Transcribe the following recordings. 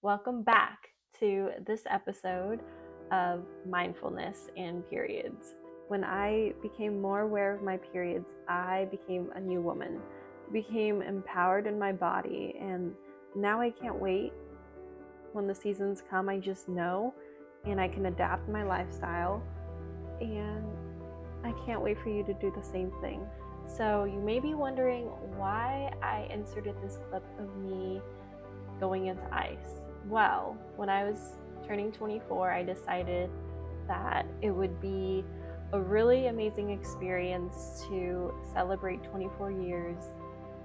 Welcome back to this episode of Mindfulness and Periods. When I became more aware of my periods, I became a new woman. I became empowered in my body, and now I can't wait. When the seasons come, I just know, and I can adapt my lifestyle, and I can't wait for you to do the same thing. So you may be wondering why I inserted this clip of me going into ice. Well, when I was turning 24, I decided that it would be a really amazing experience to celebrate 24 years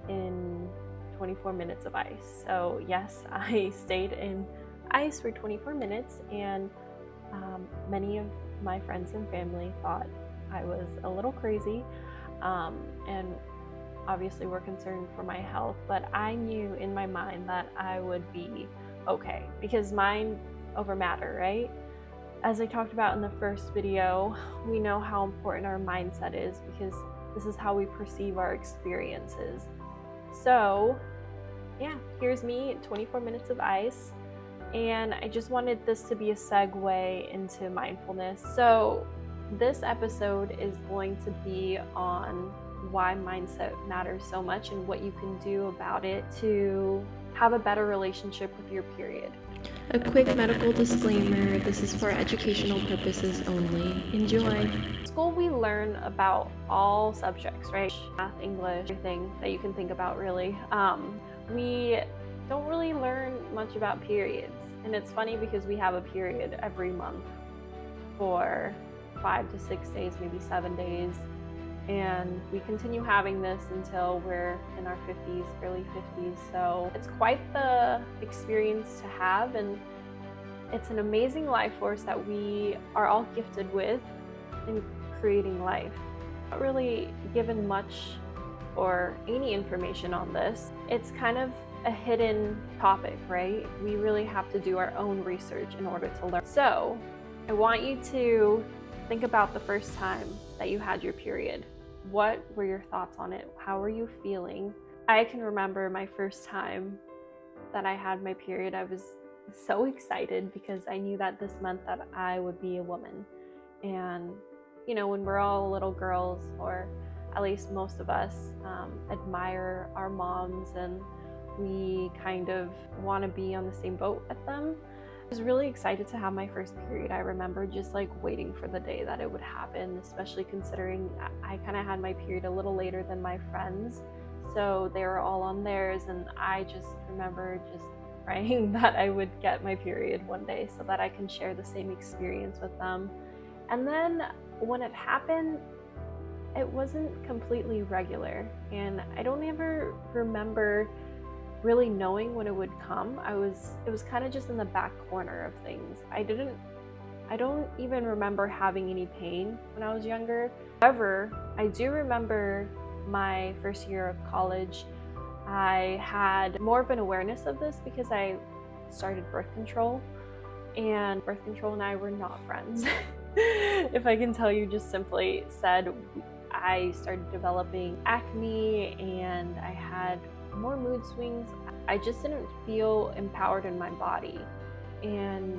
in 24 minutes of ice. So yes, I stayed in ice for 24 minutes, and many of my friends and family thought I was a little crazy, and obviously were concerned for my health, but I knew in my mind that I would be okay, because mind over matter, right? As I talked about in the first video, we know how important our mindset is because this is how we perceive our experiences. So yeah, here's me, 24 minutes of ice, and I just wanted this to be a segue into mindfulness. So this episode is going to be on why mindset matters so much and what you can do about it to have a better relationship with your period. A quick medical disclaimer, this is for educational purposes only. Enjoy. In school, we learn about all subjects, right? Math, English, everything that you can think about, really. We don't really learn much about periods. And it's funny because we have a period every month for 5 to 6 days, maybe 7 days. And we continue having this until we're in our 50s, early 50s. So it's quite the experience to have, and it's an amazing life force that we are all gifted with in creating life. Not really given much or any information on this. It's kind of a hidden topic, right? We really have to do our own research in order to learn. So I want you to think about the first time that you had your period. What were your thoughts on it? How were you feeling? I can remember my first time that I had my period. I was so excited because I knew that this meant that I would be a woman. And, you know, when we're all little girls, or at least most of us, admire our moms and we kind of want to be on the same boat with them. I was really excited to have my first period. I remember just like waiting for the day that it would happen, especially considering I kind of had my period a little later than my friends. So they were all on theirs, and I just remember just praying that I would get my period one day so that I can share the same experience with them. And then when it happened, it wasn't completely regular, and I don't ever remember really knowing when it would come. It was kind of just in the back corner of things. I don't even remember having any pain when I was younger. However, I do remember my first year of college. I had more of an awareness of this because I started birth control, and birth control and I were not friends. If I can tell you, just simply said, I started developing acne and I had more mood swings. I just didn't feel empowered in my body. And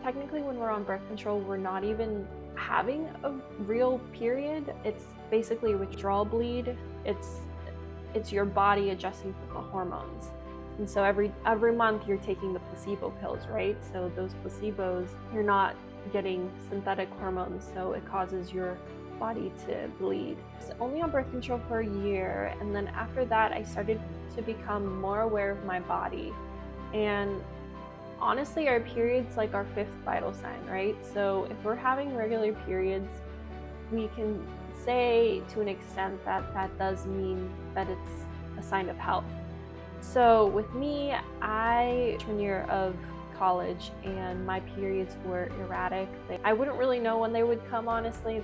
technically when we're on birth control, we're not even having a real period. It's basically a withdrawal bleed. It's your body adjusting to the hormones. And so every month you're taking the placebo pills, right? So those placebos, you're not getting synthetic hormones, so it causes your body to bleed. I was only on birth control for a year, and then after that I started to become more aware of my body. And honestly, our period's like our fifth vital sign, right? So if we're having regular periods, we can say to an extent that that does mean that it's a sign of health. So with me, I freshman year of college, and my periods were erratic. I wouldn't really know when they would come, honestly.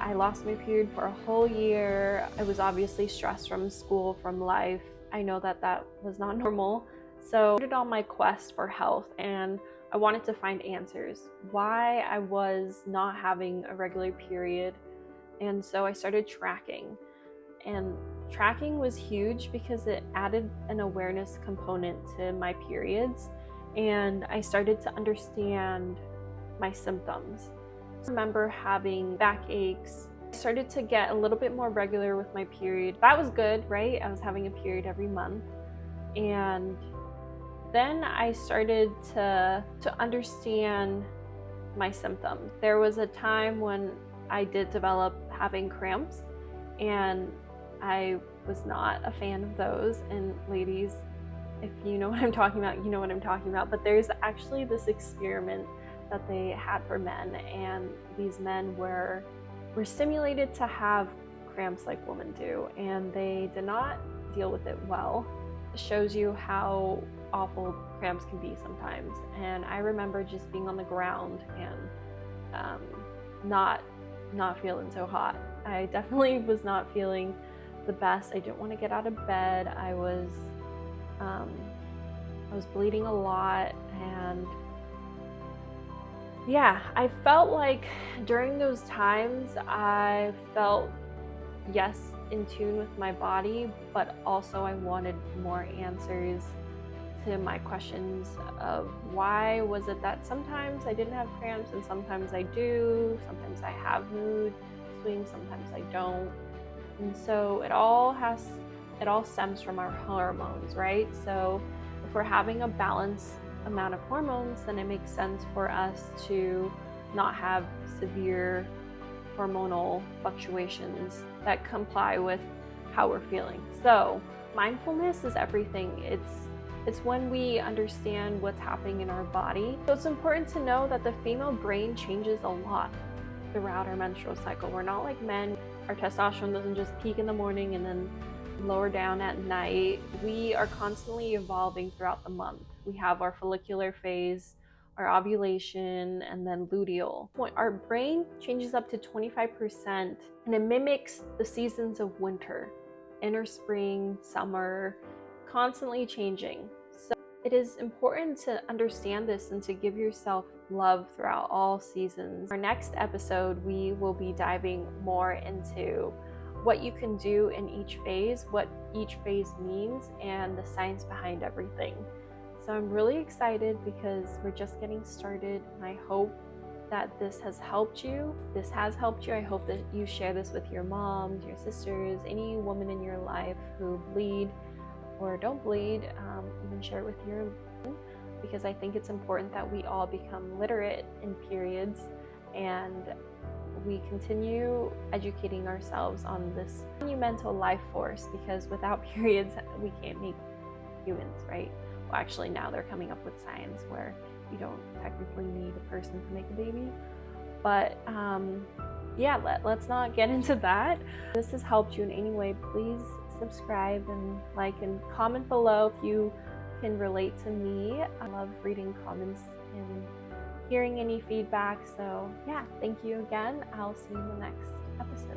I lost my period for a whole year. I was obviously stressed from school, from life. I know that that was not normal. So I started on my quest for health, and I wanted to find answers why I was not having a regular period. And so I started tracking. And tracking was huge because it added an awareness component to my periods. and I started to understand my symptoms. I remember having backaches. I started to get a little bit more regular with my period. That was good, right? I was having a period every month. And then I started to understand my symptoms. There was a time when I did develop having cramps, and I was not a fan of those. And ladies, if you know what I'm talking about, you know what I'm talking about. But there's actually this experiment that they had for men, and these men were stimulated to have cramps like women do, and they did not deal with it well. It shows you how awful cramps can be sometimes. And I remember just being on the ground and not feeling so hot. I definitely was not feeling the best. I didn't want to get out of bed. I was bleeding a lot, and yeah, I felt like during those times I felt, yes, in tune with my body, but also I wanted more answers to my questions of why was it that sometimes I didn't have cramps and sometimes I do, sometimes I have mood swings, sometimes I don't. And so it all stems from our hormones, right? So if we're having a balanced amount of hormones, then it makes sense for us to not have severe hormonal fluctuations that comply with how we're feeling. So mindfulness is everything. It's when we understand what's happening in our body. So it's important to know that the female brain changes a lot throughout our menstrual cycle. We're not like men. Our testosterone doesn't just peak in the morning and then lower down at night. We are constantly evolving throughout the month. We have our follicular phase, our ovulation, and then luteal. Our brain changes up to 25%, and it mimics the seasons of winter, inner spring, summer, constantly changing. So it is important to understand this and to give yourself love throughout all seasons. Our next episode, we will be diving more into what you can do in each phase, what each phase means, and the science behind everything. So I'm really excited because we're just getting started, and I hope that this has helped you. This has helped you. I hope that you share this with your moms, your sisters, any woman in your life who bleed or don't bleed. Even share it with your mom, because I think it's important that we all become literate in periods and we continue educating ourselves on this monumental life force, because without periods, we can't make humans, right? Well, actually, now they're coming up with science where you don't technically need a person to make a baby. But yeah, let's not get into that. If this has helped you in any way, please subscribe and like and comment below if you can relate to me. I love reading comments and hearing any feedback. So yeah, thank you again. I'll see you in the next episode.